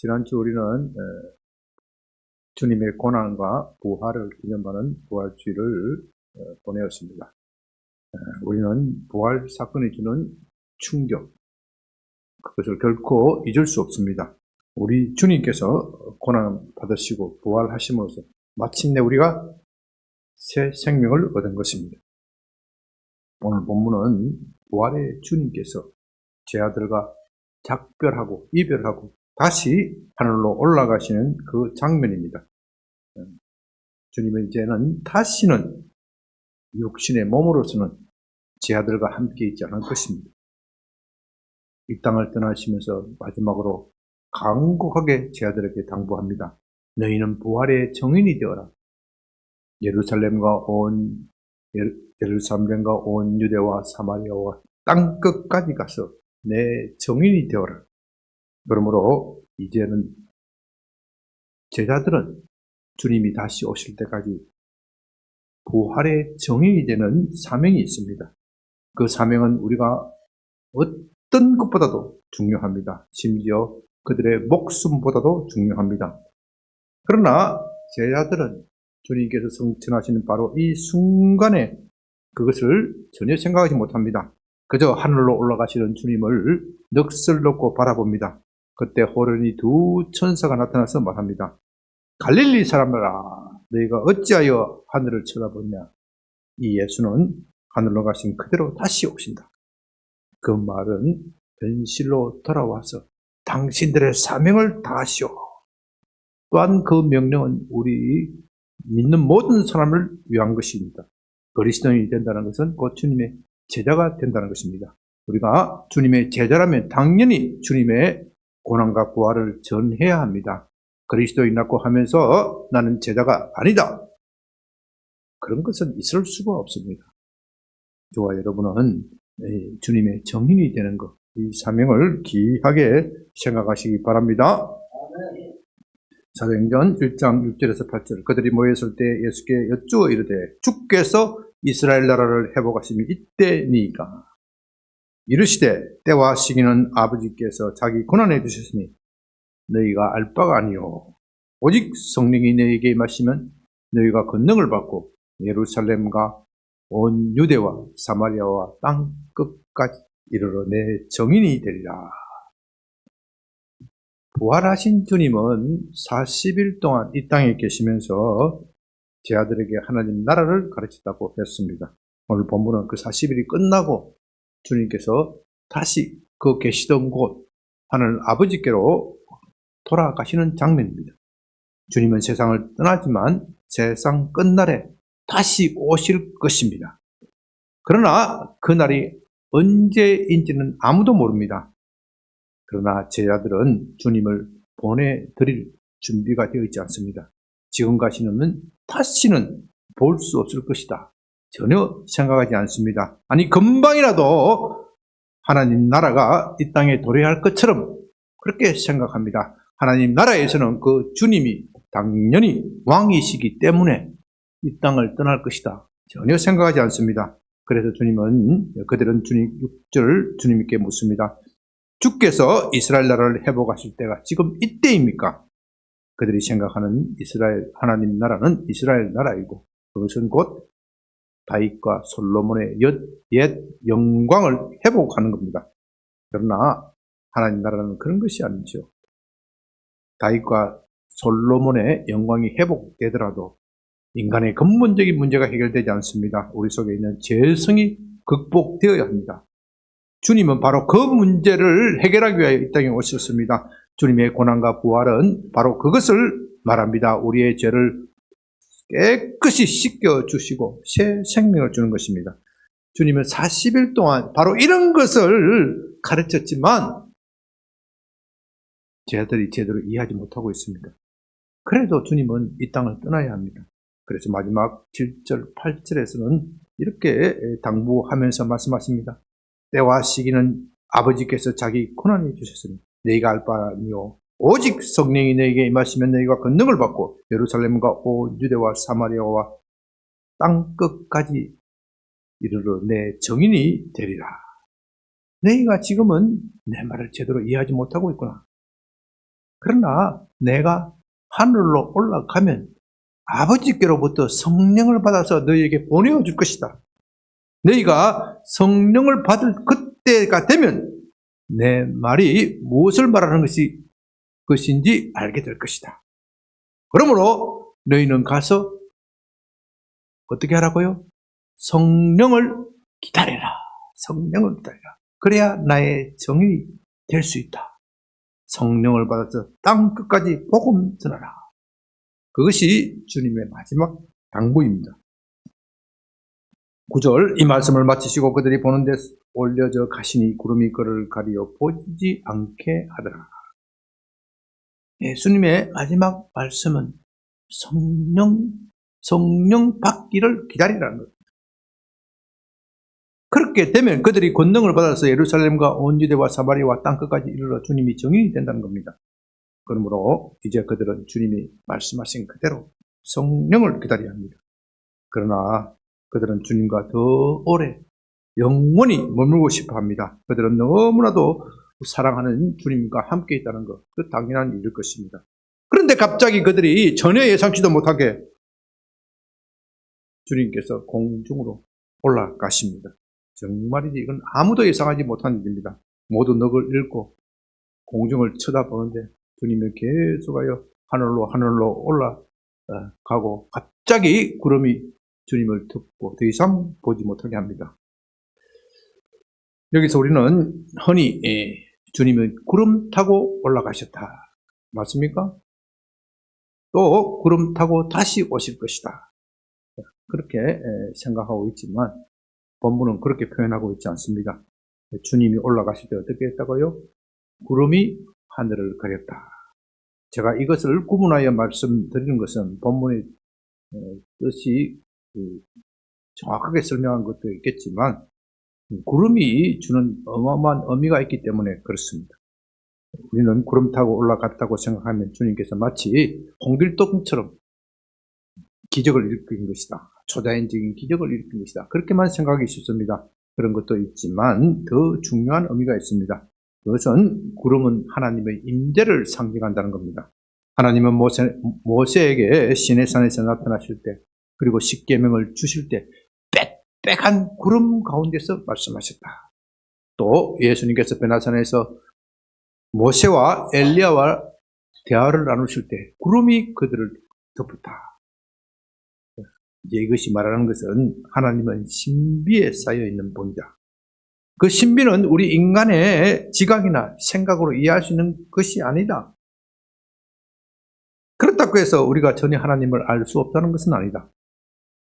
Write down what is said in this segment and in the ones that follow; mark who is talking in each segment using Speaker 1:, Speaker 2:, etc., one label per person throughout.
Speaker 1: 지난주 우리는 주님의 고난과 부활을 기념하는 부활주일을 보내었습니다. 우리는 부활 사건이 주는 충격, 그것을 결코 잊을 수 없습니다. 우리 주님께서 고난 받으시고 부활하심으로써 마침내 우리가 새 생명을 얻은 것입니다. 오늘 본문은 부활의 주님께서 제 아들과 작별하고 이별하고 다시 하늘로 올라가시는 그 장면입니다. 주님은 이제는 다시는 육신의 몸으로서는 제 아들과 함께 있지 않을 것입니다. 이 땅을 떠나시면서 마지막으로 간곡하게 제 아들에게 당부합니다. 너희는 부활의 정인이 되어라. 예루살렘과 온 유대와 사마리아와 땅 끝까지 가서 내 정인이 되어라. 그러므로 이제는 제자들은 주님이 다시 오실 때까지 부활의 정인이 되는 사명이 있습니다. 그 사명은 우리가 어떤 것보다도 중요합니다. 심지어 그들의 목숨보다도 중요합니다. 그러나 제자들은 주님께서 성천하시는 바로 이 순간에 그것을 전혀 생각하지 못합니다. 그저 하늘로 올라가시는 주님을 넋을 놓고 바라봅니다. 그때 호련히 두 천사가 나타나서 말합니다. 갈릴리 사람들아, 너희가 어찌하여 하늘을 쳐다보냐? 이 예수는 하늘로 가신 그대로 다시 오신다. 그 말은 현실로 돌아와서 당신들의 사명을 다하시오. 또한 그 명령은 우리 믿는 모든 사람을 위한 것입니다. 그리스도인이 된다는 것은 곧 주님의 제자가 된다는 것입니다. 우리가 주님의 제자라면 당연히 주님의 고난과 부활을 전해야 합니다. 그리스도인이라고 하면서 나는 제자가 아니다. 그런 것은 있을 수가 없습니다. 저와 여러분은 주님의 정인이 되는 것, 이 사명을 귀하게 생각하시기 바랍니다. 사도행전 1장 6절에서 8절 그들이 모였을 때 예수께 여쭈어 이르되 주께서 이스라엘 나라를 회복하심이 이때니까 이르시되 때와 시기는 아버지께서 자기 권한해 주셨으니 너희가 알 바가 아니요 오직 성령이 너희에게 임하시면 너희가 권능을 받고 예루살렘과 온 유대와 사마리아와 땅 끝까지 이르러 내 정인이 되리라. 부활하신 주님은 40일 동안 이 땅에 계시면서 제 아들에게 하나님 나라를 가르쳤다고 했습니다. 오늘 본문은 그 40일이 끝나고 주님께서 다시 그 계시던 곳 하늘 아버지께로 돌아가시는 장면입니다. 주님은 세상을 떠나지만 세상 끝날에 다시 오실 것입니다. 그러나 그날이 언제인지는 아무도 모릅니다. 그러나 제자들은 주님을 보내드릴 준비가 되어 있지 않습니다. 지금 가시는 다시는 볼 수 없을 것이다. 전혀 생각하지 않습니다. 아니 금방이라도 하나님 나라가 이 땅에 도래할 것처럼 그렇게 생각합니다. 하나님 나라에서는 그 주님이 당연히 왕이시기 때문에 이 땅을 떠날 것이다. 전혀 생각하지 않습니다. 그래서 그들은 6절 주님께 묻습니다. 주께서 이스라엘 나라를 회복하실 때가 지금 이때입니까? 그들이 생각하는 하나님 나라는 이스라엘 나라이고 그것은 곧 다윗과 솔로몬의 옛 영광을 회복하는 겁니다. 그러나 하나님 나라는 그런 것이 아니죠. 다윗과 솔로몬의 영광이 회복되더라도 인간의 근본적인 문제가 해결되지 않습니다. 우리 속에 있는 죄성이 극복되어야 합니다. 주님은 바로 그 문제를 해결하기 위하여 이 땅에 오셨습니다. 주님의 고난과 부활은 바로 그것을 말합니다. 우리의 죄를 깨끗이 씻겨주시고 새 생명을 주는 것입니다. 주님은 40일 동안 바로 이런 것을 가르쳤지만 제자들이 제대로 이해하지 못하고 있습니다. 그래도 주님은 이 땅을 떠나야 합니다. 그래서 마지막 7절, 8절에서는 이렇게 당부하면서 말씀하십니다. 때와 시기는 아버지께서 자기 권한해 주셨으니 너희가 알 바 아니요 오직 성령이 너희에게 임하시면 너희가 권능을 받고 예루살렘과 온 유대와 사마리아와 땅 끝까지 이르러 내 정인이 되리라. 너희가 지금은 내 말을 제대로 이해하지 못하고 있구나. 그러나 내가 하늘로 올라가면 아버지께로부터 성령을 받아서 너희에게 보내어줄 것이다. 너희가 성령을 받을 그때가 되면 내 말이 무엇을 말하는 것인지 알게 될 것이다. 그러므로 너희는 가서 어떻게 하라고요? 성령을 기다려라. 성령을 기다려라. 그래야 나의 정인이 될 수 있다. 성령을 받아서 땅 끝까지 복음 전하라. 그것이 주님의 마지막 당부입니다. 9절, 이 말씀을 마치시고 그들이 보는 데 올려져 가시니 구름이 그를 가리어 보이지 않게 하더라. 예수님의 마지막 말씀은 성령 받기를 기다리라는 겁니다. 그렇게 되면 그들이 권능을 받아서 예루살렘과 온 유대와 사마리아와 땅끝까지 이르러 주님이 정인이 된다는 겁니다. 그러므로 이제 그들은 주님이 말씀하신 그대로 성령을 기다려야 합니다. 그러나 그들은 주님과 더 오래 영원히 머물고 싶어 합니다. 그들은 너무나도 사랑하는 주님과 함께 있다는 것, 그 당연한 일일 것입니다. 그런데 갑자기 그들이 전혀 예상치도 못하게 주님께서 공중으로 올라가십니다. 정말이지 이건 아무도 예상하지 못한 일입니다. 모두 넋을 잃고 공중을 쳐다보는데 주님이 계속하여 하늘로 올라가고 갑자기 구름이 주님을 덮고 더 이상 보지 못하게 합니다. 여기서 우리는 흔히 주님은 구름 타고 올라가셨다. 맞습니까? 또 구름 타고 다시 오실 것이다. 그렇게 생각하고 있지만 본문은 그렇게 표현하고 있지 않습니다. 주님이 올라가실 때 어떻게 했다고요? 구름이 하늘을 가렸다. 제가 이것을 구분하여 말씀드리는 것은 본문의 뜻이 정확하게 설명한 것도 있겠지만 구름이 주는 어마어마한 의미가 있기 때문에 그렇습니다. 우리는 구름 타고 올라갔다고 생각하면 주님께서 마치 홍길동처럼 기적을 일으킨 것이다. 초자연적인 기적을 일으킨 것이다. 그렇게만 생각하기 쉽습니다. 그런 것도 있지만 더 중요한 의미가 있습니다. 그것은 구름은 하나님의 임재를 상징한다는 겁니다. 하나님은 모세에게 시내산에서 나타나실 때 그리고 십계명을 주실 때 빽빽한 구름 가운데서 말씀하셨다. 또 예수님께서 베나산에서 모세와 엘리야와 대화를 나누실 때 구름이 그들을 덮었다. 이제 이것이 말하는 것은 하나님은 신비에 쌓여있는 본자. 그 신비는 우리 인간의 지각이나 생각으로 이해할 수 있는 것이 아니다. 그렇다고 해서 우리가 전혀 하나님을 알 수 없다는 것은 아니다.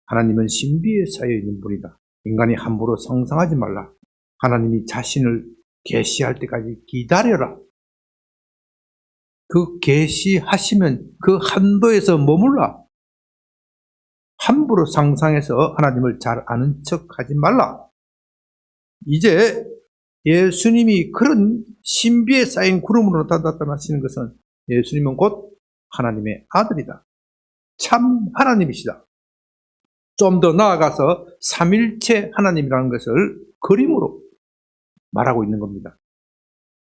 Speaker 1: 하나님은 신비에 쌓여있는 분이다. 인간이 함부로 상상하지 말라. 하나님이 자신을 계시할 때까지 기다려라. 그 계시하시면 그 한도에서 머물라. 함부로 상상해서 하나님을 잘 아는 척하지 말라. 이제 예수님이 그런 신비에 쌓인 구름으로 나타나시는 것은 예수님은 곧 하나님의 아들이다. 참 하나님이시다. 좀 더 나아가서 삼일체 하나님이라는 것을 그림으로 말하고 있는 겁니다.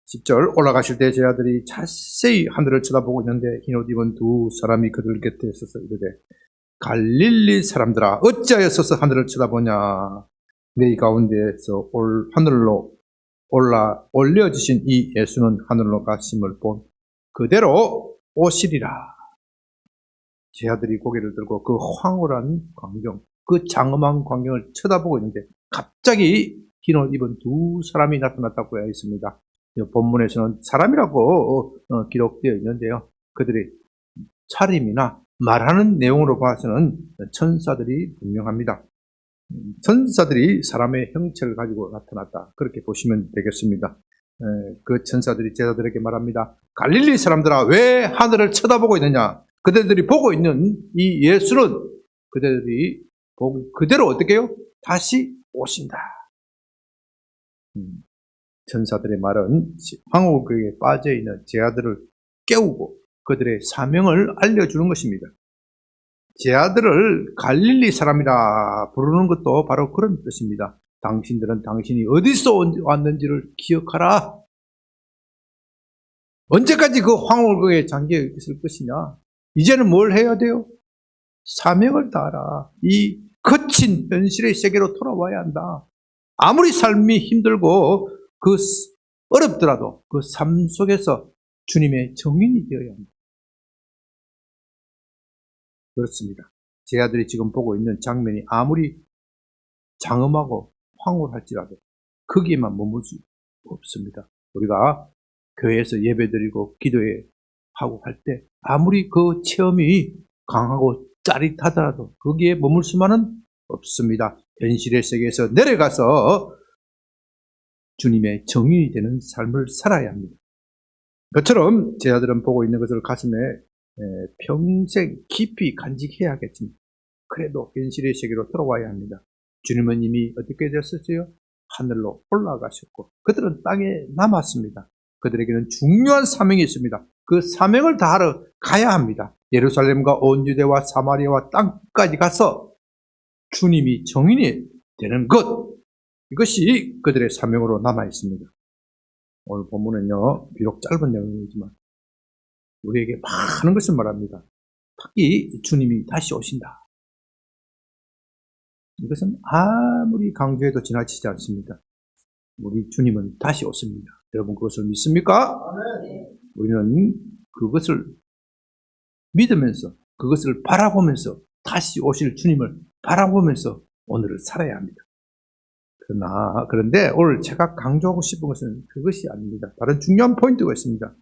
Speaker 1: 10절, 올라가실 때 제 아들이 자세히 하늘을 쳐다보고 있는데 흰옷 입은 두 사람이 그들 곁에 서서 이르되 갈릴리 사람들아 어찌하여 서서 하늘을 쳐다보냐. 너희 가운데에서 하늘로 올려주신 이 예수는 하늘로 가심을 본 그대로 오시리라. 제 아들이 고개를 들고 그 황홀한 광경, 그 장엄한 광경을 쳐다보고 있는데 갑자기 흰옷 입은 두 사람이 나타났다고 되어 있습니다. 본문에서는 사람이라고 기록되어 있는데요. 그들의 차림이나 말하는 내용으로 봐서는 천사들이 분명합니다. 천사들이 사람의 형체를 가지고 나타났다. 그렇게 보시면 되겠습니다. 그 천사들이 제자들에게 말합니다. 갈릴리 사람들아 왜 하늘을 쳐다보고 있느냐. 그들이 보고 있는 이 예수는 그들이 보고 그대로 어떻게 해요? 다시 오신다. 천사들의 말은 황홀교에 빠져있는 제 아들을 깨우고 그들의 사명을 알려주는 것입니다. 제 아들을 갈릴리 사람이라 부르는 것도 바로 그런 뜻입니다. 당신들은 당신이 어디서 왔는지를 기억하라. 언제까지 그 황홀국에 잠겨 있을 것이냐? 이제는 뭘 해야 돼요? 사명을 다하라. 이 거친 현실의 세계로 돌아와야 한다. 아무리 삶이 힘들고 어렵더라도 그 삶 속에서 주님의 정인이 되어야 합니다. 그렇습니다. 제 아들이 지금 보고 있는 장면이 아무리 장엄하고 황홀할지라도 거기에만 머물 수 없습니다. 우리가 교회에서 예배드리고 기도회 하고 할 때 아무리 그 체험이 강하고 짜릿하더라도 거기에 머물 수만은 없습니다. 현실의 세계에서 내려가서 주님의 정인이 되는 삶을 살아야 합니다. 그처럼 제 아들은 보고 있는 것을 가슴에 평생 깊이 간직해야겠지만 그래도 현실의 세계로 돌아와야 합니다. 주님은 이미 어떻게 되었었어요? 하늘로 올라가셨고 그들은 땅에 남았습니다. 그들에게는 중요한 사명이 있습니다. 그 사명을 다하러 가야 합니다. 예루살렘과 온 유대와 사마리아와 땅까지 가서 주님이 정인이 되는 것, 이것이 그들의 사명으로 남아 있습니다. 오늘 본문은요, 비록 짧은 내용이지만 우리에게 많은 것을 말합니다. 특히 주님이 다시 오신다. 이것은 아무리 강조해도 지나치지 않습니다. 우리 주님은 다시 오십니다. 여러분 그것을 믿습니까? 우리는 그것을 믿으면서 그것을 바라보면서 다시 오실 주님을 바라보면서 오늘을 살아야 합니다. 그런데 오늘 제가 강조하고 싶은 것은 그것이 아닙니다. 다른 중요한 포인트가 있습니다.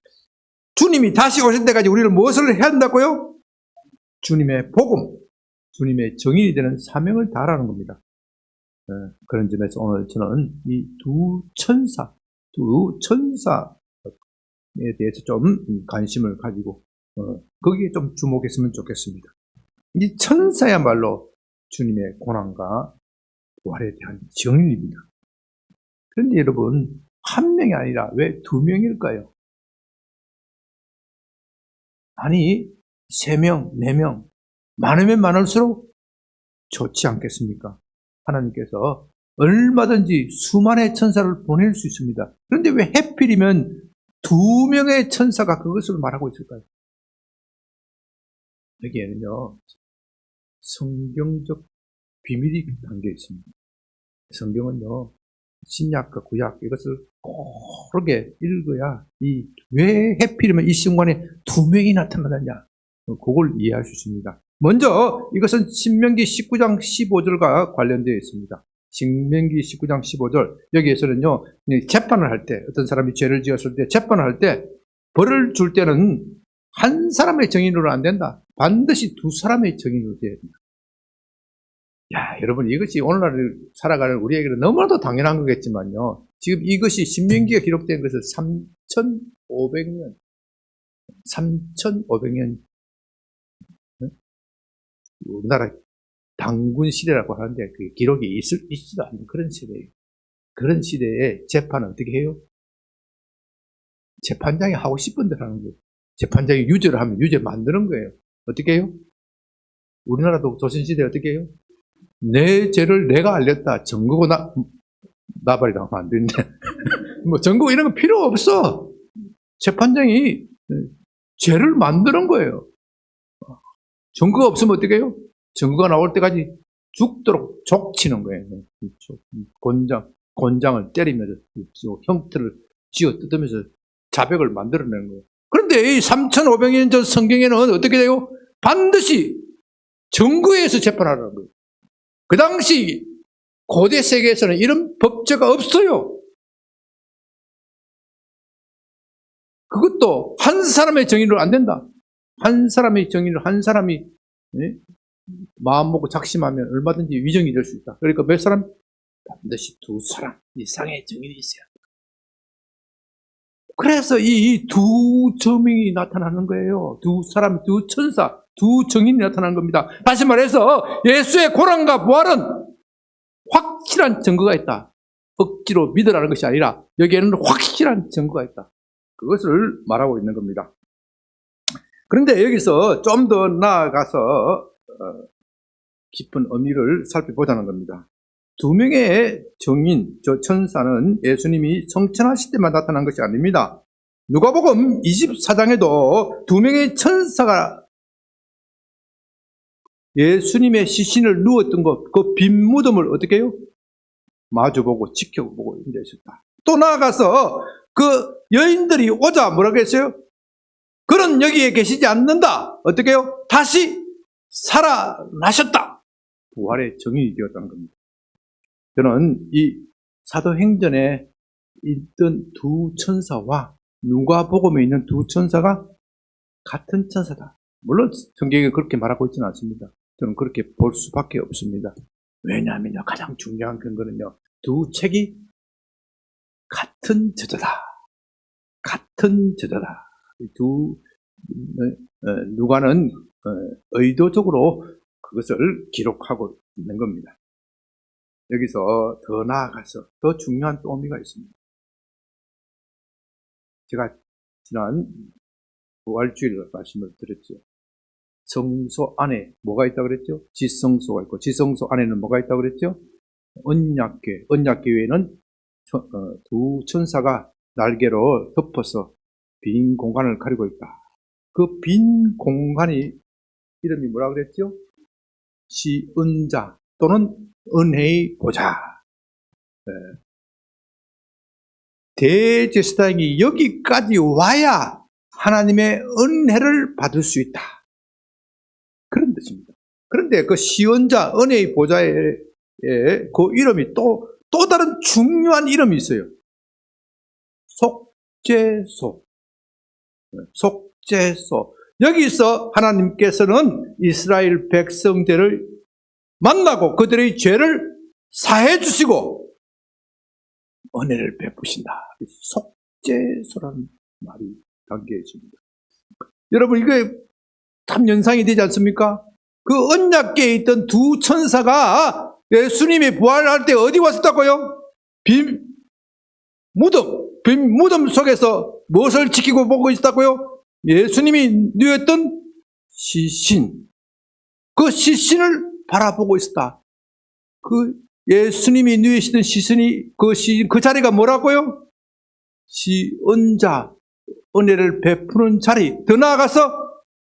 Speaker 1: 주님이 다시 오실 때까지 우리를 무엇을 해야 한다고요? 주님의 복음, 주님의 정인이 되는 사명을 다하라는 겁니다. 그런 점에서 오늘 저는 이 두 천사에 대해서 좀 관심을 가지고 거기에 좀 주목했으면 좋겠습니다. 이 천사야말로 주님의 고난과 부활에 대한 정인입니다. 그런데 여러분, 한 명이 아니라 왜 두 명일까요? 아니, 3명, 4명, 많으면 많을수록 좋지 않겠습니까? 하나님께서 얼마든지 수만의 천사를 보낼 수 있습니다. 그런데 왜 하필이면 2명의 천사가 그것을 말하고 있을까요? 여기에는요, 성경적 비밀이 담겨 있습니다. 성경은요, 신약과 구약 이것을 고르게 읽어야 왜 하필이면 이 순간에 2명이 나타나느냐, 그걸 이해할 수 있습니다. 먼저 이것은 신명기 19장 15절과 관련되어 있습니다. 신명기 19장 15절, 여기에서는요, 재판을 할 때, 어떤 사람이 죄를 지었을 때 재판을 할 때 벌을 줄 때는 한 사람의 정인으로 안 된다. 반드시 2사람의 정인으로 되어야 된다. 야, 여러분, 이것이 오늘날 살아가는 우리에게는 너무나도 당연한 거겠지만요, 지금 이것이 신명기가 기록된 것을 3,500년 우리나라 당군 시대라고 하는데 그 기록이 있지도 않는 그런 시대예요. 그런 시대에 재판은 어떻게 해요? 재판장이 하고 싶은 대로 하는 거예요. 재판장이 유죄를 하면 유죄 만드는 거예요. 어떻게 해요? 우리나라도 조선시대에 어떻게 해요? 내 죄를 내가 알렸다. 정거고 나발이 나오면 안 되는데 뭐 정거 이런 거 필요 없어. 재판장이 죄를 만드는 거예요. 증거가 없으면 어떻게 해요? 증거가 나올 때까지 죽도록 족치는 거예요. 곤장을 때리면서 형태를 쥐어 뜯으면서 자백을 만들어내는 거예요. 그런데 이 3,500년 전 성경에는 어떻게 돼요? 반드시 증거에 의해서 재판하라는 거예요. 그 당시 고대 세계에서는 이런 법제가 없어요. 그것도 한 사람의 정의로 안 된다. 한 사람의 정의를 한 사람이 마음 먹고 작심하면 얼마든지 위정이 될 수 있다. 그러니까 몇 사람? 반드시 2사람 이상의 정인이 있어야 한다. 그래서 이 2점이 나타나는 거예요. 2사람, 2천사, 2정인이 나타나는 겁니다. 다시 말해서 예수의 고난과 부활은 확실한 증거가 있다. 억지로 믿으라는 것이 아니라 여기에는 확실한 증거가 있다. 그것을 말하고 있는 겁니다. 그런데 여기서 좀 더 나아가서 깊은 의미를 살펴보자는 겁니다. 2명의 정인, 저 천사는 예수님이 성천하실 때만 나타난 것이 아닙니다. 누가복음 24장에도 두 명의 천사가 예수님의 시신을 누웠던 것, 그 빈 무덤을 어떻게 해요? 마주보고 지켜보고 앉아 있었다. 또 나아가서 그 여인들이 오자 뭐라고 했어요? 그는 여기에 계시지 않는다. 어떻게 해요? 다시 살아나셨다. 부활의 정인이 되었다는 겁니다. 저는 이 사도행전에 있던 두 천사와 누가복음에 있는 두 천사가 같은 천사다. 물론 성경에 그렇게 말하고 있지는 않습니다. 저는 그렇게 볼 수밖에 없습니다. 왜냐하면요, 가장 중요한 근거는요, 두 책이 같은 저자다. 같은 저자다. 두 누가는 의도적으로 그것을 기록하고 있는 겁니다. 여기서 더 나아가서 더 중요한 또 의미가 있습니다. 제가 지난 부활주일 말씀을 드렸죠. 성소 안에 뭐가 있다고 그랬죠? 지성소가 있고, 지성소 안에는 뭐가 있다고 그랬죠? 언약궤. 언약궤에는 두 천사가 날개로 덮어서 빈 공간을 가리고 있다. 그 빈 공간이 이름이 뭐라고 그랬죠? 시은자 또는 은혜의 보좌. 대제사장이 여기까지 와야 하나님의 은혜를 받을 수 있다. 그런 뜻입니다. 그런데 그 시은자 은혜의 보좌에 그 이름이 또 다른 중요한 이름이 있어요. 속죄소. 속죄소. 여기서 하나님께서는 이스라엘 백성들을 만나고 그들의 죄를 사해 주시고 은혜를 베푸신다. 속죄소라는 말이 담겨 있습니다. 여러분, 이게 참 연상이 되지 않습니까? 그 언약궤에 있던 두 천사가 예수님이 부활할 때 어디 왔었다고요? 빈 무덤 속에서 무엇을 지키고 보고 있었다고요? 예수님이 누웠던 시신. 그 시신을 바라보고 있었다. 그 예수님이 누우시던 시신이 그 자리가 뭐라고요? 시은자, 은혜를 베푸는 자리. 더 나아가서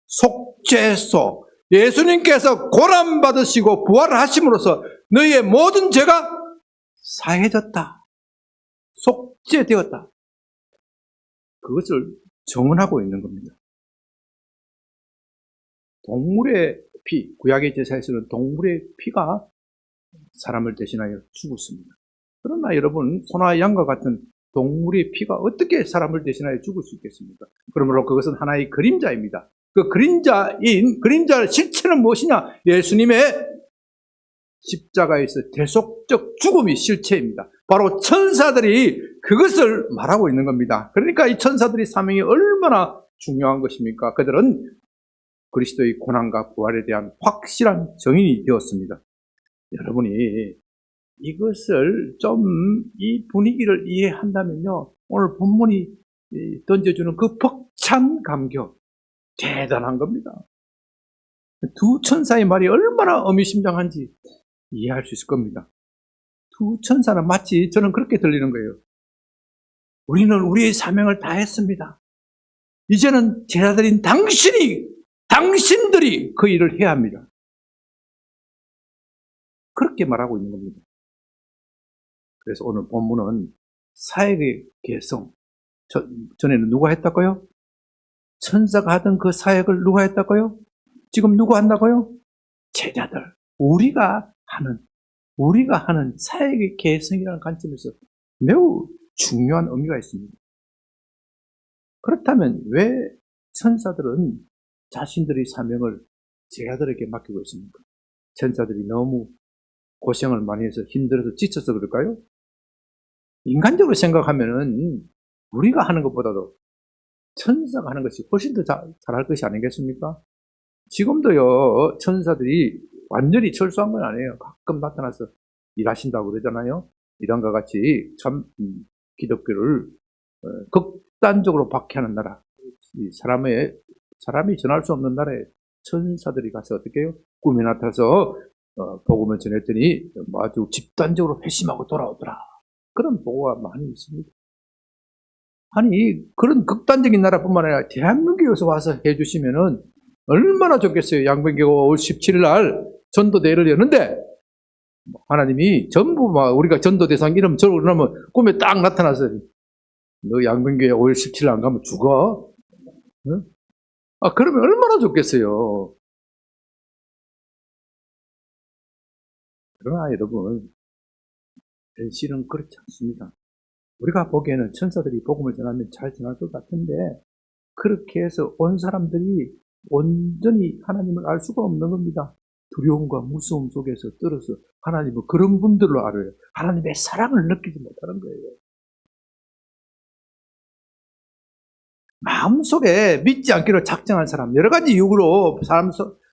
Speaker 1: 속죄소. 예수님께서 고난받으시고 부활하심으로써 너희의 모든 죄가 사해졌다. 속죄되었다. 그것을 정언하고 있는 겁니다. 동물의 피, 구약의 제사에서는 동물의 피가 사람을 대신하여 죽었습니다. 그러나 여러분, 소나 양과 같은 동물의 피가 어떻게 사람을 대신하여 죽을 수 있겠습니까? 그러므로 그것은 하나의 그림자입니다. 그 그림자 실체는 무엇이냐? 예수님의 십자가에서 대속적 죽음이 실체입니다. 바로 천사들이 그것을 말하고 있는 겁니다. 그러니까 이 천사들의 사명이 얼마나 중요한 것입니까? 그들은 그리스도의 고난과 부활에 대한 확실한 정인이 되었습니다. 여러분이 이것을 좀 이 분위기를 이해한다면요, 오늘 본문이 던져주는 그 벅찬 감격, 대단한 겁니다. 두 천사의 말이 얼마나 의미심장한지 이해할 수 있을 겁니다. 두 천사는 마치 저는 그렇게 들리는 거예요. 우리는 우리의 사명을 다 했습니다. 이제는 제자들인 당신들이 그 일을 해야 합니다. 그렇게 말하고 있는 겁니다. 그래서 오늘 본문은 사역의 개성. 전에는 누가 했다고요? 천사가 하던 그 사역을 누가 했다고요? 지금 누가 한다고요? 제자들. 우리가 하는 사역의 개성이라는 관점에서 매우 중요한 의미가 있습니다. 그렇다면 왜 천사들은 자신들의 사명을 제자들에게 맡기고 있습니까? 천사들이 너무 고생을 많이 해서 힘들어서 지쳐서 그럴까요? 인간적으로 생각하면은 우리가 하는 것보다도 천사가 하는 것이 훨씬 더 잘할 것이 아니겠습니까? 지금도요, 천사들이 완전히 철수한 건 아니에요. 가끔 나타나서 일하신다고 그러잖아요. 이런과 같이 참 기독교를 극단적으로 박해하는 나라, 사람이 전할 수 없는 나라에 천사들이 가서 어떻게 해요? 꿈에 나타나서 복음을 전했더니 아주 집단적으로 회심하고 돌아오더라. 그런 보고가 많이 있습니다. 아니, 그런 극단적인 나라뿐만 아니라 대한민국에서 와서 해주시면은 얼마나 좋겠어요. 양변교회 5월 17일 날 전도대회를 여는데 하나님이 전부 막 우리가 전도 대상 이름 적어놓으면 꿈에 딱 나타나서 너 양변교회 5월 17일 안 가면 죽어? 응? 그러면 얼마나 좋겠어요. 그러나 여러분, 현실은 그렇지 않습니다. 우리가 보기에는 천사들이 복음을 전하면 잘 전할 것 같은데 그렇게 해서 온 사람들이 온전히 하나님을 알 수가 없는 겁니다. 두려움과 무서움 속에서 떨어서 하나님을 그런 분들로 알아요. 하나님의 사랑을 느끼지 못하는 거예요. 마음속에 믿지 않기로 작정한 사람, 여러 가지 이유로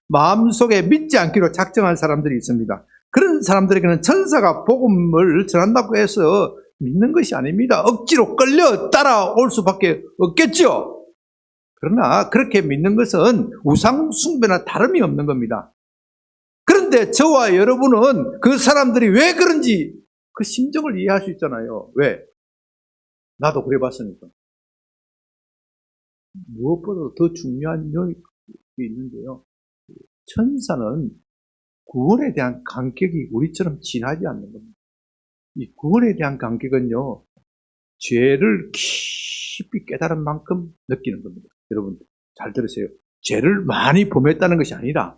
Speaker 1: 마음속에 믿지 않기로 작정한 사람들이 있습니다. 그런 사람들에게는 천사가 복음을 전한다고 해서 믿는 것이 아닙니다. 억지로 끌려 따라올 수밖에 없겠죠. 그러나 그렇게 믿는 것은 우상 숭배나 다름이 없는 겁니다. 그런데 저와 여러분은 그 사람들이 왜 그런지 그 심정을 이해할 수 있잖아요. 왜? 나도 그래 봤으니까. 무엇보다도 더 중요한 요인이 있는데요. 천사는 구원에 대한 감격이 우리처럼 진하지 않는 겁니다. 이 구원에 대한 감격은요, 죄를 깊이 깨달은 만큼 느끼는 겁니다. 여러분, 잘 들으세요. 죄를 많이 범했다는 것이 아니라,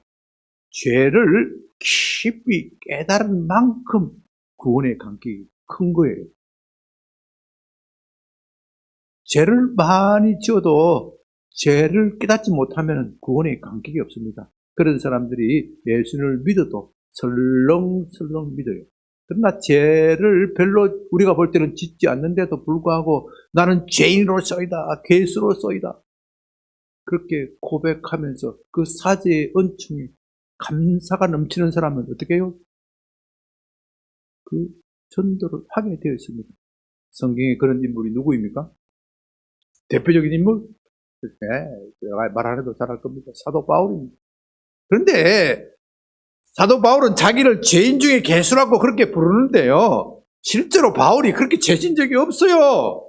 Speaker 1: 죄를 깊이 깨달은 만큼 구원의 감격이 큰 거예요. 죄를 많이 지어도 죄를 깨닫지 못하면 구원의 감격이 없습니다. 그런 사람들이 예수를 믿어도 설렁설렁 믿어요. 그러나 죄를 별로 우리가 볼 때는 짓지 않는데도 불구하고 나는 죄인으로서이다, 괴수로서이다. 그렇게 고백하면서 그 사죄의 은총에 감사가 넘치는 사람은 어떻게 해요? 그 전도를 하게 되어 있습니다. 성경에 그런 인물이 누구입니까? 대표적인 인물? 제가 말 안 해도 잘 알 겁니다. 사도 바울입니다. 그런데 사도 바울은 자기를 죄인 중에 괴수라고 그렇게 부르는데요. 실제로 바울이 그렇게 죄진 적이 없어요.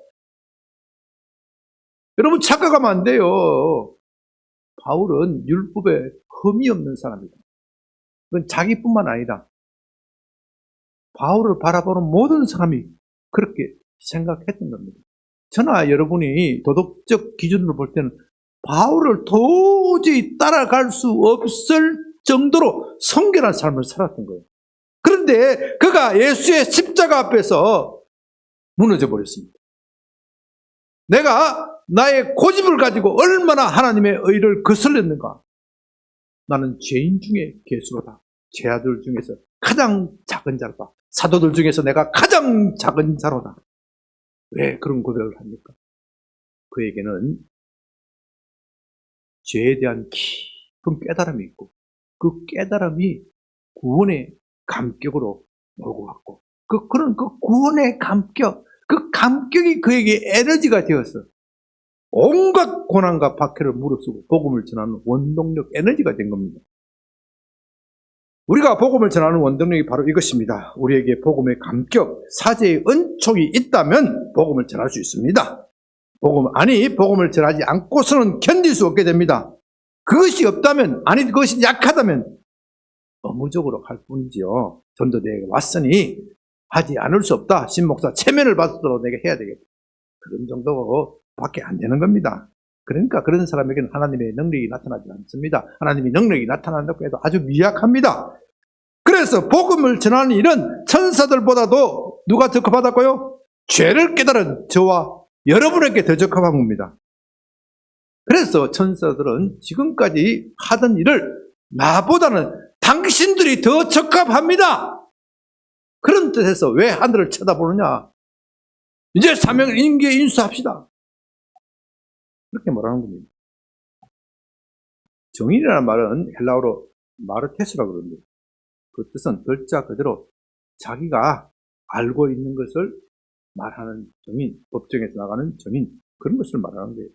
Speaker 1: 여러분 착각하면 안 돼요. 바울은 율법에 흠이 없는 사람이다. 그건 자기뿐만 아니라 바울을 바라보는 모든 사람이 그렇게 생각했던 겁니다. 저나 여러분이 도덕적 기준으로 볼 때는 바울을 도저히 따라갈 수 없을 정도로 성결한 삶을 살았던 거예요. 그런데 그가 예수의 십자가 앞에서 무너져 버렸습니다. 내가 나의 고집을 가지고 얼마나 하나님의 의를 거슬렸는가. 나는 죄인 중에 괴수로다. 제아들 중에서 가장 작은 자로다. 사도들 중에서 내가 가장 작은 자로다. 왜 그런 고백을 합니까? 그에게는 죄에 대한 깊은 깨달음이 있고 그 깨달음이 구원의 감격으로 몰고 갔고 그런 구원의 감격, 그 감격이 그에게 에너지가 되어서 온갖 고난과 박해를 무릅쓰고 복음을 전하는 원동력, 에너지가 된 겁니다. 우리가 복음을 전하는 원동력이 바로 이것입니다. 우리에게 복음의 감격, 사죄의 은총이 있다면 복음을 전할 수 있습니다. 복음을 전하지 않고서는 견딜 수 없게 됩니다. 그것이 없다면, 그것이 약하다면 의무적으로 할 뿐이지요. 전도대회에 왔으니 하지 않을 수 없다. 신목사 체면을 받도록 내가 해야 되겠다. 그런 정도밖에 안 되는 겁니다. 그러니까 그런 사람에게는 하나님의 능력이 나타나지 않습니다. 하나님의 능력이 나타난다고 해도 아주 미약합니다. 그래서 복음을 전하는 일은 천사들보다도 누가 더 급하다고요? 죄를 깨달은 저와 여러분에게 더 적합한 겁니다. 그래서 천사들은 지금까지 하던 일을 나보다는 당신들이 더 적합합니다. 그런 뜻에서 왜 하늘을 쳐다보느냐? 이제 사명을 임기에 인수합시다. 그렇게 말하는 겁니다. 정인이라는 말은 헬라어로 마르테스라고 그럽니다. 그 뜻은 글자 그대로 자기가 알고 있는 것을 말하는 정인, 법정에서 나가는 정인, 그런 것을 말하는 거예요.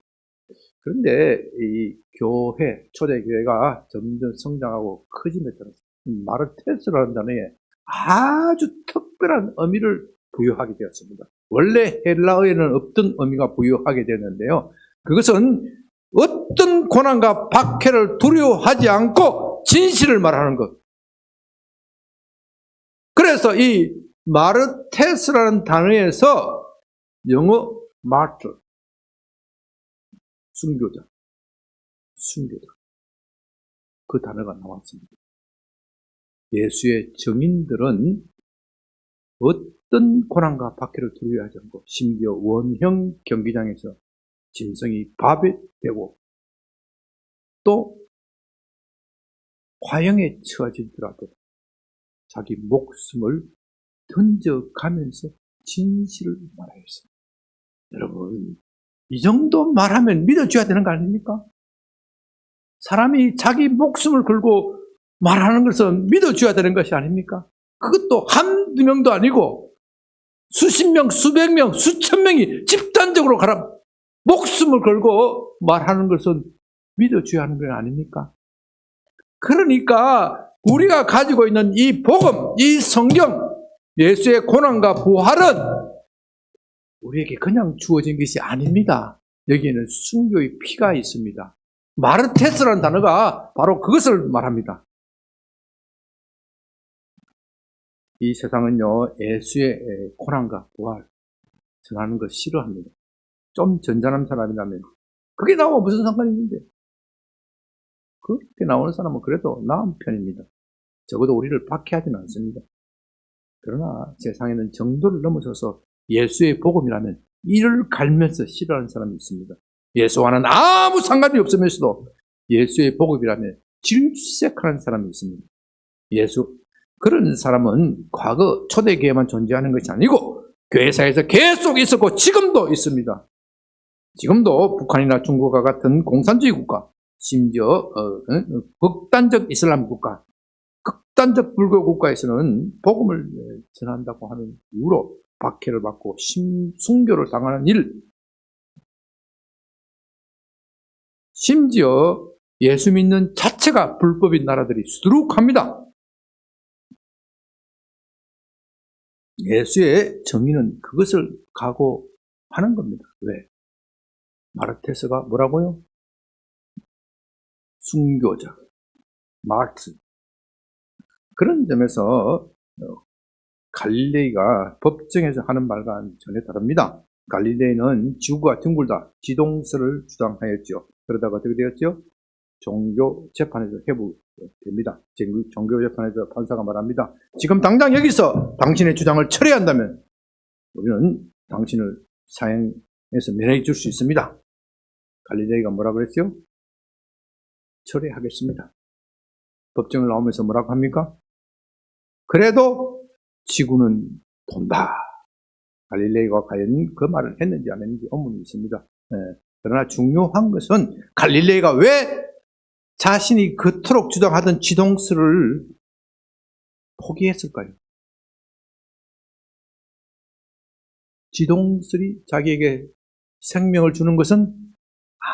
Speaker 1: 그런데 이 교회, 초대교회가 점점 성장하고 커짐에 따라서 마르테스라는 단어에 아주 특별한 의미를 부여하게 되었습니다. 원래 헬라어에는 없던 의미가 부여하게 되는데요. 그것은 어떤 고난과 박해를 두려워하지 않고 진실을 말하는 것. 그래서 이 마르테스라는 단어에서 영어 마르트, 순교자, 그 단어가 나왔습니다. 예수의 증인들은 어떤 고난과 박해를 두려워하지 않고 심지어 원형 경기장에서 짐승이 밥이 되고 또 화형에 처하지더라도 자기 목숨을 던져가면서 진실을 말하였습니다. 여러분, 이 정도 말하면 믿어줘야 되는 거 아닙니까? 사람이 자기 목숨을 걸고 말하는 것은 믿어줘야 되는 것이 아닙니까? 그것도 한두 명도 아니고 수십 명, 수백 명, 수천 명이 집단적으로 목숨을 걸고 말하는 것은 믿어줘야 하는 것 아닙니까? 그러니까 우리가 가지고 있는 이 복음, 이 성경, 예수의 고난과 부활은 우리에게 그냥 주어진 것이 아닙니다. 여기에는 순교의 피가 있습니다. 마르테스라는 단어가 바로 그것을 말합니다. 이 세상은요, 예수의 고난과 부활 전하는 거 싫어합니다. 좀 전전한 사람이라면 그게 나와 무슨 상관이 있는데? 그렇게 나오는 사람은 그래도 나은 편입니다. 적어도 우리를 박해하지는 않습니다. 그러나 세상에는 정도를 넘어서서 예수의 복음이라면 이를 갈면서 싫어하는 사람이 있습니다. 예수와는 아무 상관이 없으면서도 예수의 복음이라면 질색하는 사람이 있습니다. 그런 사람은 과거 초대교회만 존재하는 것이 아니고 교회사에서 계속 있었고 지금도 있습니다. 지금도 북한이나 중국과 같은 공산주의 국가, 심지어 극단적 이슬람 국가, 극단적 불교 국가에서는 복음을 전한다고 하는 이유로 박해를 받고 순교를 당하는 일, 심지어 예수 믿는 자체가 불법인 나라들이 수두룩합니다. 예수의 정의는 그것을 각오하는 겁니다. 왜? 마르테스가 뭐라고요? 순교자, 마르트. 그런 점에서 갈릴레이가 법정에서 하는 말과 전혀 다릅니다. 갈릴레이는 지구가 둥글다 지동설을 주장하였죠. 그러다가 어떻게 되었죠? 종교 재판에서 회부됩니다. 종교 재판에서 판사가 말합니다. 지금 당장 여기서 당신의 주장을 철회한다면 우리는 당신을 사형에서 면회해 줄 수 있습니다. 갈릴레이가 뭐라 그랬죠? 철회하겠습니다. 법정을 나오면서 뭐라고 합니까? 그래도 지구는 돈다. 갈릴레이가 과연 그 말을 했는지 안 했는지 의문이 있습니다. 그러나 중요한 것은 갈릴레이가 왜 자신이 그토록 주장하던 지동설을 포기했을까요? 지동설이 자기에게 생명을 주는 것은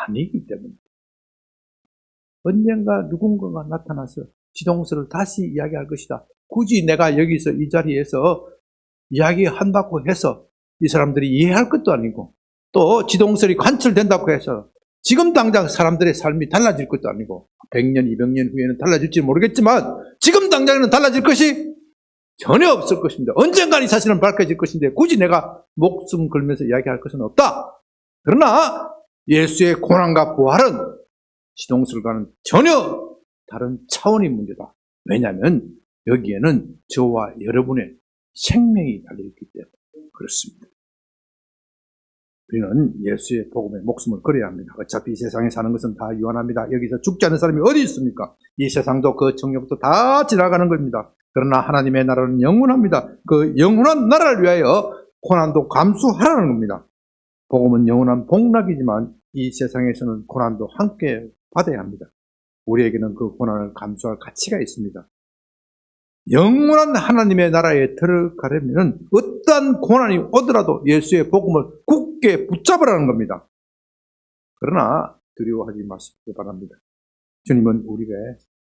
Speaker 1: 아니기 때문에 언젠가 누군가가 나타나서 지동설을 다시 이야기할 것이다. 굳이 내가 여기서 이 자리에서 이야기한다고 해서 이 사람들이 이해할 것도 아니고 또 지동설이 관철된다고 해서 지금 당장 사람들의 삶이 달라질 것도 아니고 100년, 200년 후에는 달라질지 모르겠지만 지금 당장에는 달라질 것이 전혀 없을 것입니다. 언젠간 이 사실은 밝혀질 것인데 굳이 내가 목숨 걸면서 이야기할 것은 없다. 그러나 예수의 고난과 부활은 지동설과는 전혀 다른 차원의 문제다. 왜냐하면 여기에는 저와 여러분의 생명이 달려있기 때문에 그렇습니다. 우리는 예수의 복음에 목숨을 걸어야 합니다. 어차피 이 세상에 사는 것은 다 유한합니다. 여기서 죽지 않는 사람이 어디 있습니까? 이 세상도 그 정욕도 다 지나가는 겁니다. 그러나 하나님의 나라는 영원합니다. 그 영원한 나라를 위하여 고난도 감수하라는 겁니다. 복음은 영원한 복락이지만 이 세상에서는 고난도 함께 받아야 합니다. 우리에게는 그 고난을 감수할 가치가 있습니다. 영원한 하나님의 나라에 들어가려면 어떠한 고난이 오더라도 예수의 복음을 굳게 붙잡으라는 겁니다. 그러나 두려워하지 마시기 바랍니다. 주님은 우리가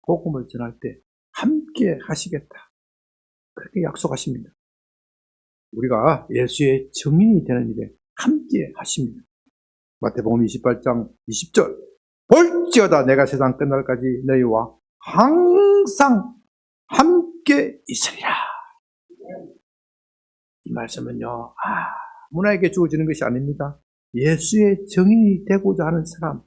Speaker 1: 복음을 전할 때 함께 하시겠다. 그렇게 약속하십니다. 우리가 예수의 증인이 되는 일에 함께 하십니다. 마태복음 28장 20절 볼지어다 내가 세상 끝날까지 너희와 항상 함께 있으리라. 이 말씀은요, 아무나에게 주어지는 것이 아닙니다. 예수의 증인이 되고자 하는 사람,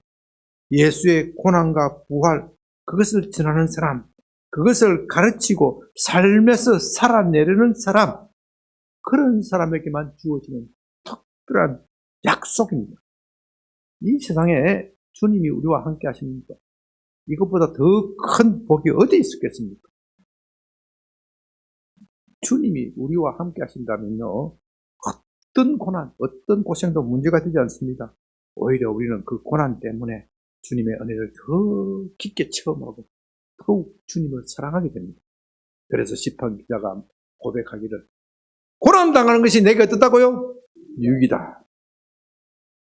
Speaker 1: 예수의 고난과 부활, 그것을 전하는 사람, 그것을 가르치고 삶에서 살아내려는 사람, 그런 사람에게만 주어지는 특별한 약속입니다. 이 세상에 주님이 우리와 함께 하십니까? 이것보다 더 큰 복이 어디 있었겠습니까? 주님이 우리와 함께 하신다면요, 어떤 고난, 어떤 고생도 문제가 되지 않습니다. 오히려 우리는 그 고난 때문에 주님의 은혜를 더 깊게 체험하고 더욱 주님을 사랑하게 됩니다. 그래서 시편 기자가 고백하기를 고난당하는 것이 내게 어떻다고요? 유익이다.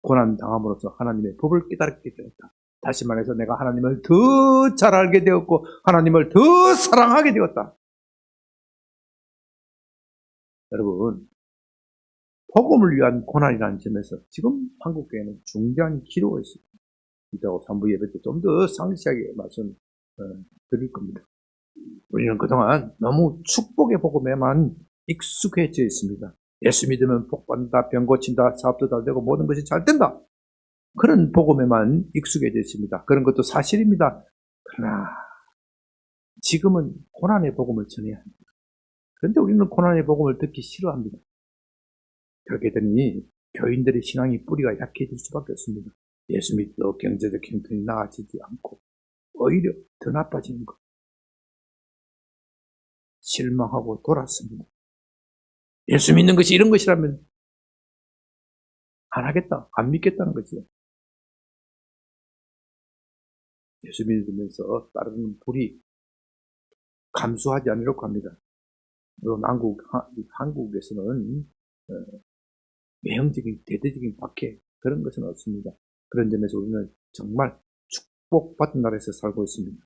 Speaker 1: 고난당함으로써 하나님의 법을 깨닫게 되었다. 다시 말해서 내가 하나님을 더 잘 알게 되었고 하나님을 더 사랑하게 되었다. 여러분, 복음을 위한 고난이라는 점에서 지금 한국교회는 중대한 기로가 있습니다. 이따가 3부 예배 때 좀 더 상세하게 말씀 드릴 겁니다. 우리는 그동안 너무 축복의 복음에만 익숙해져 있습니다. 예수 믿으면 복받는다, 병 고친다, 사업도 잘 되고 모든 것이 잘 된다. 그런 복음에만 익숙해져 있습니다. 그런 것도 사실입니다. 그러나 지금은 고난의 복음을 전해야 합니다. 그런데 우리는 고난의 복음을 듣기 싫어합니다. 그렇게 되니 교인들의 신앙이 뿌리가 약해질 수밖에 없습니다. 예수 믿도 경제적 형편이 나아지지 않고 오히려 더 나빠지는 것. 실망하고 돌았습니다. 예수 믿는 것이 이런 것이라면 안 하겠다, 안 믿겠다는 거죠. 예수 믿으면서 따르는 불이 감수하지 않으려고 합니다. 물론 한국에서는 외형적인, 대대적인 박해 그런 것은 없습니다. 그런 점에서 우리는 정말 축복받은 나라에서 살고 있습니다.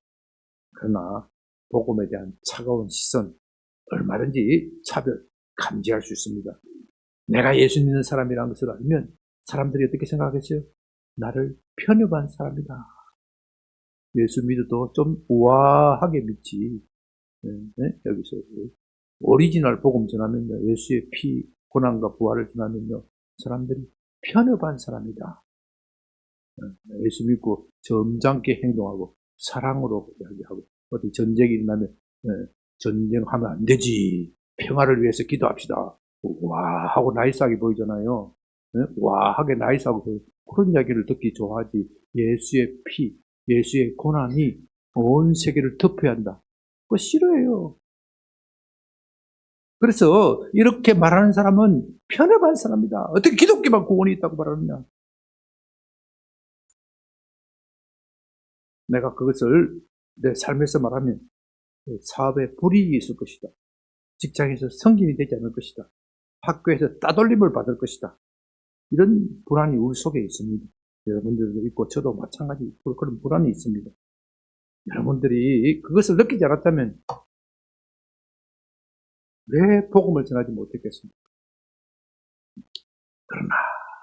Speaker 1: 그러나 복음에 대한 차가운 시선 얼마든지 차별 감지할 수 있습니다. 내가 예수 믿는 사람이라는 것을 알면 사람들이 어떻게 생각하겠어요? 나를 편협한 사람이다. 예수 믿어도 좀 우아하게 믿지. 여기서 오리지널 복음 전하면요, 예수의 피, 고난과 부활을 전하면요, 사람들이 편협한 사람이다. 예수 믿고 점잖게 행동하고 사랑으로 이야기하고 어디 전쟁이 일어나면 전쟁하면 안 되지. 평화를 위해서 기도합시다. 와 하고 나이스하게 보이잖아요. 와하게 나이스하고 보이고 그런 이야기를 듣기 좋아하지. 예수의 피, 예수의 고난이 온 세계를 덮어야 한다. 그거 싫어해요. 그래서 이렇게 말하는 사람은 편협한 사람이다. 어떻게 기독교만 구원이 있다고 말하느냐. 내가 그것을 내 삶에서 말하면 사업에 불이익이 있을 것이다. 직장에서 승진이 되지 않을 것이다. 학교에서 따돌림을 받을 것이다. 이런 불안이 우리 속에 있습니다. 여러분들도 있고 저도 마찬가지 그런 불안이 있습니다. 여러분들이 그것을 느끼지 않았다면 왜 복음을 전하지 못했겠습니까? 그러나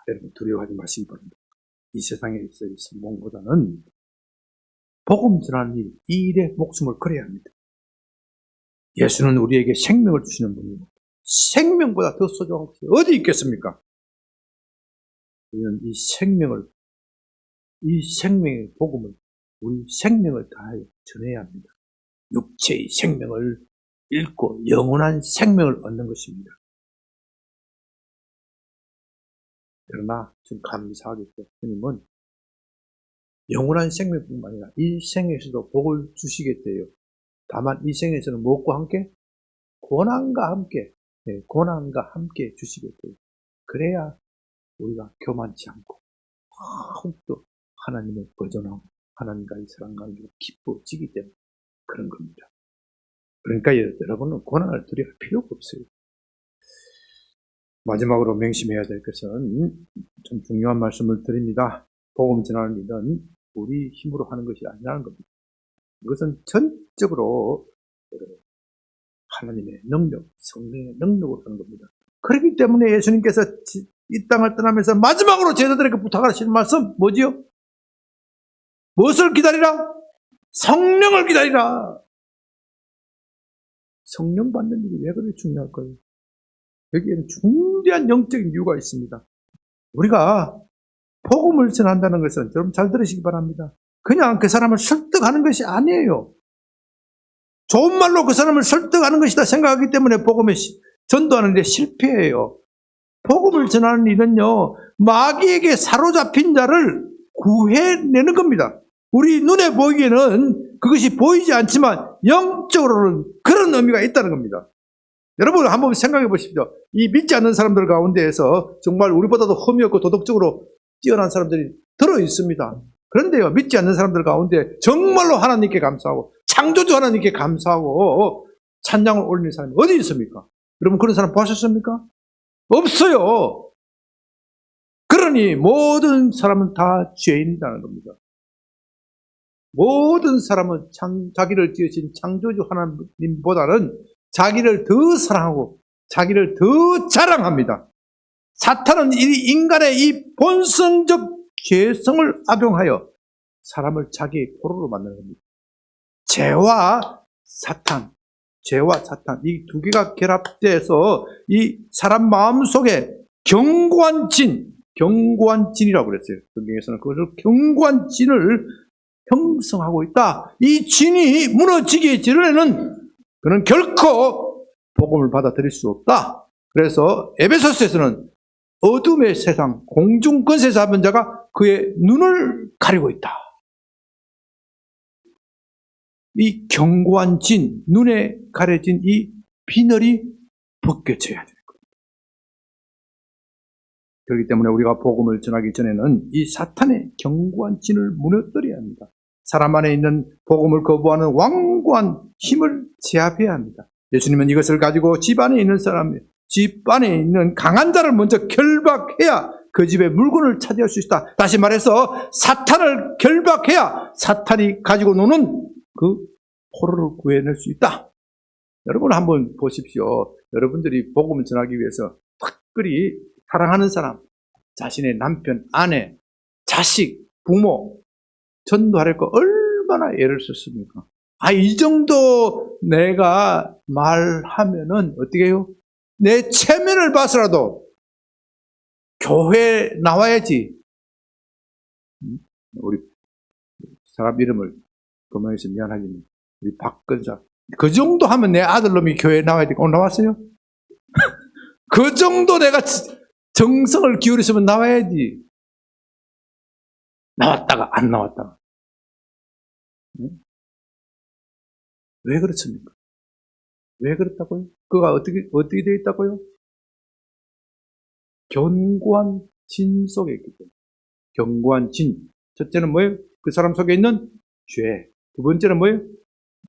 Speaker 1: 여러분 두려워하지 마시기 바랍니다. 이 세상에 있어의 성공보다는 복음 전하는 일, 이 일에 목숨을 걸어야 합니다. 예수는 우리에게 생명을 주시는 분이고 생명보다 더 소중한 것이 어디 있겠습니까? 우리는 이 생명의 복음을 우리 생명을 다하여 전해야 합니다. 육체의 생명을 잃고 영원한 생명을 얻는 것입니다. 그러나 좀 감사하겠죠. 주님은 영원한 생명뿐만 아니라 이 생에서도 복을 주시겠대요. 다만 이 생에서는 무엇과 함께? 고난과 함께 주시겠대요. 그래야 우리가 교만치 않고 더욱더 하나님을 보존하고 하나님과의 사랑 관계가 깊어지기 때문에 그런 겁니다. 그러니까 여러분은 고난을 두려워할 필요가 없어요. 마지막으로 명심해야 될 것은 좀 중요한 말씀을 드립니다. 복음 전하는 일은 우리 힘으로 하는 것이 아니라는 겁니다. 이것은 전적으로 하나님의 능력, 성령의 능력으로 하는 겁니다. 그렇기 때문에 예수님께서 이 땅을 떠나면서 마지막으로 제자들에게 부탁하시는 말씀 뭐지요? 무엇을 기다리라? 성령을 기다리라. 성령 받는 일이 왜 그렇게 중요할까요? 여기에는 중대한 영적인 이유가 있습니다. 우리가 복음을 전한다는 것은 여러분 잘 들으시기 바랍니다. 그냥 그 사람을 설득하는 것이 아니에요. 좋은 말로 그 사람을 설득하는 것이다 생각하기 때문에 복음을 전도하는 데 실패해요. 복음을 전하는 일은요, 마귀에게 사로잡힌 자를 구해내는 겁니다. 우리 눈에 보이기에는 그것이 보이지 않지만 영적으로는 그런 의미가 있다는 겁니다. 여러분 한번 생각해 보십시오. 이 믿지 않는 사람들 가운데에서 정말 우리보다도 흠이 없고 도덕적으로 뛰어난 사람들이 들어 있습니다. 그런데요, 믿지 않는 사람들 가운데 정말로 하나님께 감사하고 창조주 하나님께 감사하고 찬양을 올리는 사람이 어디 있습니까? 여러분 그런 사람 보셨습니까? 없어요. 그러니 모든 사람은 다 죄인이라는 겁니다. 모든 사람은 자기를 지으신 창조주 하나님보다는 자기를 더 사랑하고 자기를 더 자랑합니다. 사탄은 이 인간의 이 본성적 죄성을 악용하여 사람을 자기의 포로로 만드는 겁니다. 죄와 사탄 이 두 개가 결합돼서 이 사람 마음속에 견고한 진이라고 그랬어요. 성경에서는 그것을 견고한 진을 형성하고 있다. 이 진이 무너지기 전에는 그는 결코 복음을 받아들일 수 없다. 그래서 에베소서에서는 어둠의 세상 공중 권세 잡은 자가 그의 눈을 가리고 있다. 이 견고한 진, 눈에 가려진 이 비늘이 벗겨져야 되는 겁니다. 그렇기 때문에 우리가 복음을 전하기 전에는 이 사탄의 견고한 진을 무너뜨려야 합니다. 사람 안에 있는 복음을 거부하는 완고한 힘을 제압해야 합니다. 예수님은 이것을 가지고 집 안에 있는 강한 자를 먼저 결박해야 그 집의 물건을 차지할 수 있다. 다시 말해서 사탄을 결박해야 사탄이 가지고 노는 그 포로를 구해낼 수 있다. 여러분 한번 보십시오. 여러분들이 복음을 전하기 위해서 특별히 사랑하는 사람, 자신의 남편, 아내, 자식, 부모 전도하려고 얼마나 애를 썼습니까? 이 정도 내가 말하면은 어떻게 해요? 내 체면을 봐서라도 교회에 나와야지. 우리 사람 이름을 거명해서 미안하지만 우리 박근사 그 정도 하면 내 아들놈이 교회에 나와야 되고 나왔어요? 그 정도 내가 정성을 기울였으면 나와야지. 나왔다가 안 나왔다가. 왜 그렇습니까? 왜 그렇다고요? 그가 어떻게 되어 있다고요? 견고한 진 속에 있기 때문에. 견고한 진. 첫째는 뭐예요? 그 사람 속에 있는 죄. 두 번째는 뭐예요?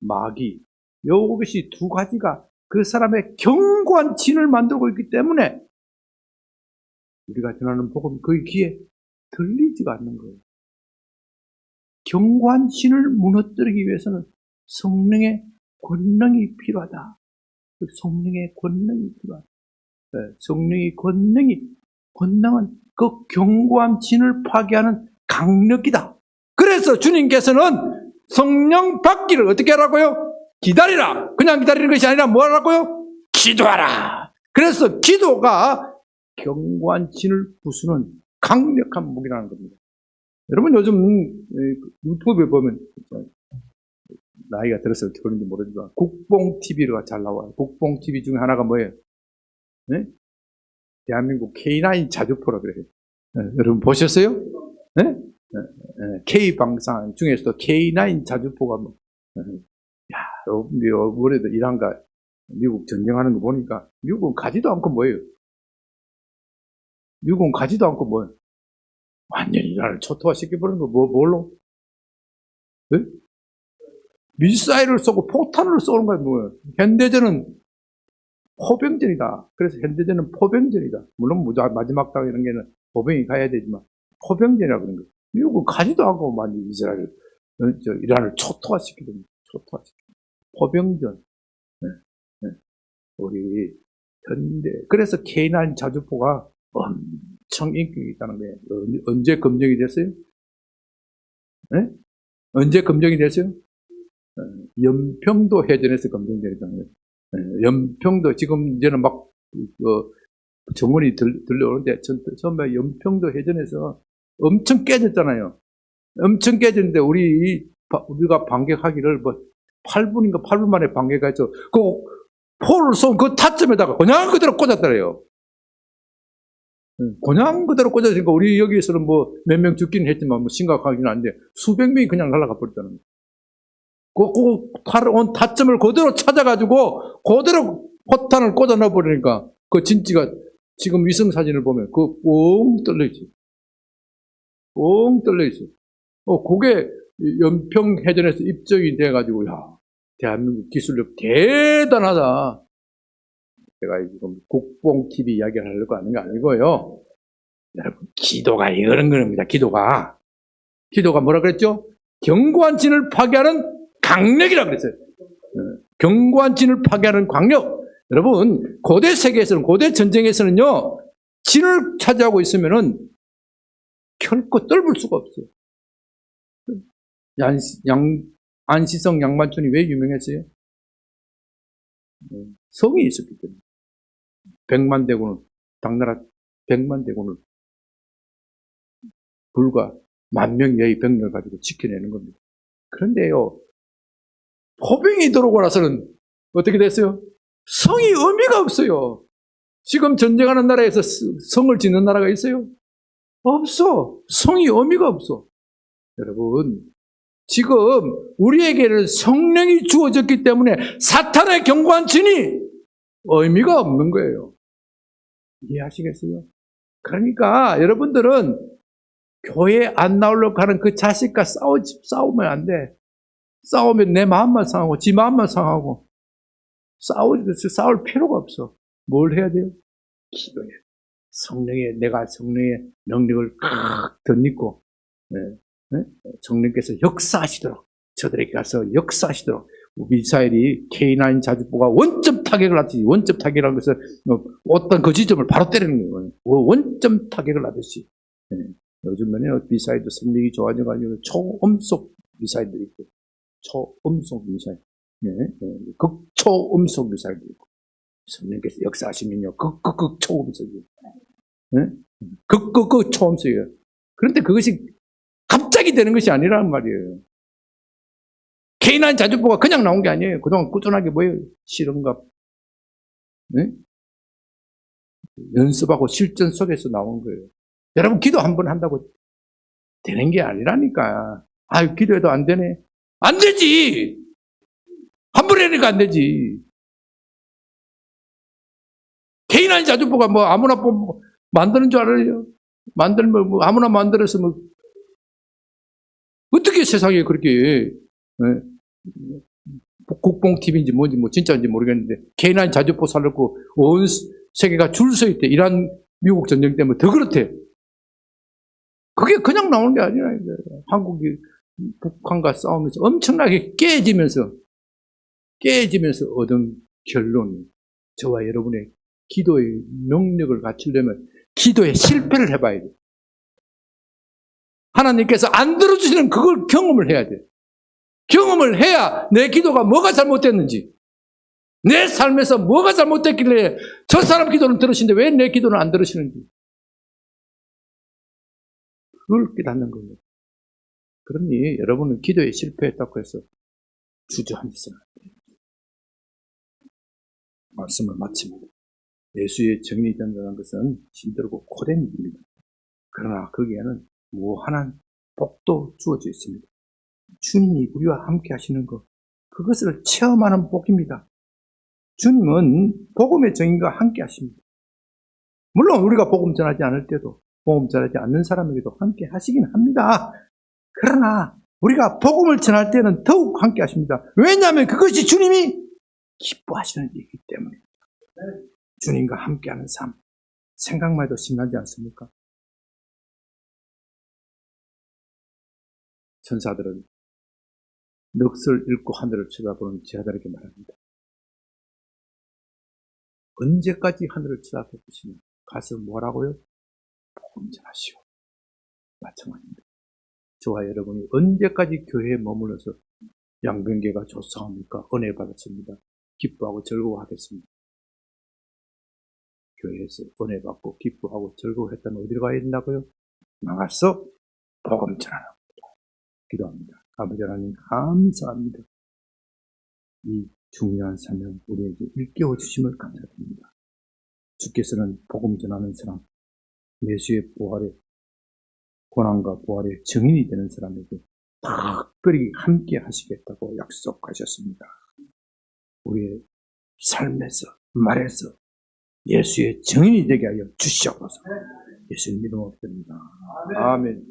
Speaker 1: 마귀. 이것이 두 가지가 그 사람의 견고한 진을 만들고 있기 때문에 우리가 전하는 복음이 그 귀에 들리지가 않는 거예요. 견고한 진을 무너뜨리기 위해서는 성령의 권능이 필요하다. 성령의 권능이 필요하다. 성령의 권능은 그 견고한 진을 파괴하는 강력이다. 그래서 주님께서는 성령 받기를 어떻게 하라고요? 기다리라. 그냥 기다리는 것이 아니라 뭐 하라고요? 기도하라. 그래서 기도가 견고한 진을 부수는 강력한 무기라는 겁니다. 여러분 요즘 유튜브에 보면 나이가 들어서 그런지 모르지만 국뽕 TV가 잘 나와요. 국뽕 TV 중에 하나가 뭐예요? 네? 대한민국 K9 자주포라 그래요. 네, 여러분 보셨어요? 네? 네, K 방송 중에서도 K9 자주포가 뭐, 야, 올해도 이란과 미국 전쟁하는 거 보니까 미국은 가지도 않고 뭐예요? 미국은 가지도 않고 뭐예요? 완전히 이란을 초토화시켜버리는 거 뭘로? 네? 미사일을 쏘고 폭탄을 쏘는 거야 뭐예요? 현대전은 포병전이다. 그래서 현대전은 포병전이다. 물론 마지막 당 이런 게는 포병이 가야 되지만 포병전이라고 그러는 거예요. 미국은 가지도 않고 많이 이스라엘, 이란을 초토화시키거든요. 포병전. 네. 네. 우리 근데 그래서 K9 자주포가 엄청 인기가 있다는 거예요. 언제 검증이 됐어요? 네? 언제 검증이 됐어요? 연평도 해전에서 검증되었다는 거예요. 연평도 지금 이제는 막 정원이 들려오는데 처음에 연평도 해전에서 엄청 깨졌잖아요. 엄청 깨졌는데 우리가 반격하기를 뭐 8분인가 8분 만에 반격해서 그 포를 쏜 그 타점에다가 그냥 그대로 꽂았더래요. 그냥 그대로 꽂아지니까 우리 여기에서는 뭐 몇 명 죽기는 했지만 뭐 심각하기는 한데 수백 명이 그냥 날아가 버렸다는 거예요. 그 타점을 그대로 찾아가지고 그대로 포탄을 꽂아 넣어버리니까 그 진지가 지금 위성 사진을 보면 뻥 뚫려있어요. 뻥 뚫려있어요. 그게 연평해전에서 입증이 돼가지고, 야, 대한민국 기술력 대단하다. 제가 지금 국뽕TV 이야기를 하려고 하는 게 아니고요. 여러분, 기도가 이런 겁니다, 기도가. 기도가 뭐라 그랬죠? 견고한 진을 파괴하는 강력이라고 그랬어요. 견고한 진을 파괴하는 강력. 여러분, 고대 세계에서는, 고대 전쟁에서는요, 진을 차지하고 있으면은 결코 뚫을 수가 없어요. 안시성 양반촌이 왜 유명했어요? 성이 있었기 때문에. 당나라 100만 대군을 불과 10,000명의 병력을 가지고 지켜내는 겁니다. 그런데요, 포병이 들어오고 나서는 어떻게 됐어요? 성이 의미가 없어요. 지금 전쟁하는 나라에서 성을 짓는 나라가 있어요? 없어. 성이 의미가 없어. 여러분, 지금 우리에게는 성령이 주어졌기 때문에 사탄의 견고한 진이 의미가 없는 거예요. 이해하시겠어요? 그러니까 여러분들은 교회 안 나오려고 하는 그 자식과 싸우면 안 돼. 싸우면 내 마음만 상하고 지 마음만 상하고 싸울 필요가 없어. 뭘 해야 돼요? 기도해. 내가 성령의 능력을 칵 덧입고 성령께서 역사하시도록 저들에게 가서 역사하시도록 미사일이 K9 자주포가 원점 타격을 하듯이 원점 타격이라는 것은 어떤 그 지점을 바로 때리는 거예요. 원점 타격을 하듯이. 요즘에는 미사일도 성능이 좋아져가지고 초음속 미사일들이 있고 초음속 미사일, 극초음속 미사일도 있고 성령께서 역사하시면요 극 초음속이에요. 극 초음속이에요. 그런데 그것이 갑자기 되는 것이 아니라는 말이에요. K9 자주포가 그냥 나온 게 아니에요. 그동안 꾸준하게 뭐예요? 실험과 연습하고 실전 속에서 나온 거예요. 여러분 기도 한 번 한다고 되는 게 아니라니까. 아유 기도해도 안 되네. 안 되지. 한 번 해니까 안 되지. K9 자주포가 뭐 아무나 만드는 줄 알아요? 만들면 뭐 아무나 만들어서 뭐 어떻게 세상에 그렇게 국뽕TV인지 뭔지 뭐 진짜인지 모르겠는데 K9 자주포 살렸고 온 세계가 줄 서 있대. 이란 미국 전쟁 때문에 더 그렇대. 그게 그냥 나오는 게 아니라 한국이 북한과 싸우면서 엄청나게 깨지면서 얻은 결론이 저와 여러분의 기도의 능력을 갖추려면 기도에 실패를 해봐야 돼. 하나님께서 안 들어주시는 그걸 경험을 해야 돼. 경험을 해야 내 기도가 뭐가 잘못됐는지, 내 삶에서 뭐가 잘못됐길래 저 사람 기도는 들으시는데 왜 내 기도는 안 들으시는지 그걸 깨닫는 겁니다. 그러니 여러분은 기도에 실패했다고 해서 주저앉으시면 안 돼요. 말씀을 마칩니다. 예수의 정리된다는 것은 힘들고 고된 일입니다. 그러나 거기에는 무한한 복도 주어져 있습니다. 주님이 우리와 함께 하시는 것, 그것을 체험하는 복입니다. 주님은 복음의 정인과 함께 하십니다. 물론 우리가 복음 전하지 않을 때도 복음 전하지 않는 사람에게도 함께 하시긴 합니다. 그러나 우리가 복음을 전할 때는 더욱 함께 하십니다. 왜냐하면 그것이 주님이 기뻐하시는 일이기 때문입니다. 주님과 함께하는 삶, 생각만 해도 신나지 않습니까? 천사들은 넋을 잃고 하늘을 쳐다보는 제자들에게 말합니다. 언제까지 하늘을 쳐다보시면 가서 뭐라고요? 복음 전하시오. 마찬가지입니다. 저와 여러분이 언제까지 교회에 머물러서 양병계가 좋사옵니까? 은혜 받았습니다. 기뻐하고 즐거워하겠습니다. 교회에서 은혜 받고 기뻐하고 즐거워했다면 어디로 가야 된다고요? 나가서 복음 전하는 겁니다. 기도합니다. 아버지 하나님 감사합니다. 이 중요한 사명 우리에게 일깨워 주심을 감사드립니다. 주께서는 복음 전하는 사람, 예수의 부활의 고난과 부활의 증인이 되는 사람에게 특별히 함께 하시겠다고 약속하셨습니다. 우리의 삶에서, 말에서 예수의 증인이 되게 하여 주시옵소서. 예수님 이름으로 기도합니다. 아멘.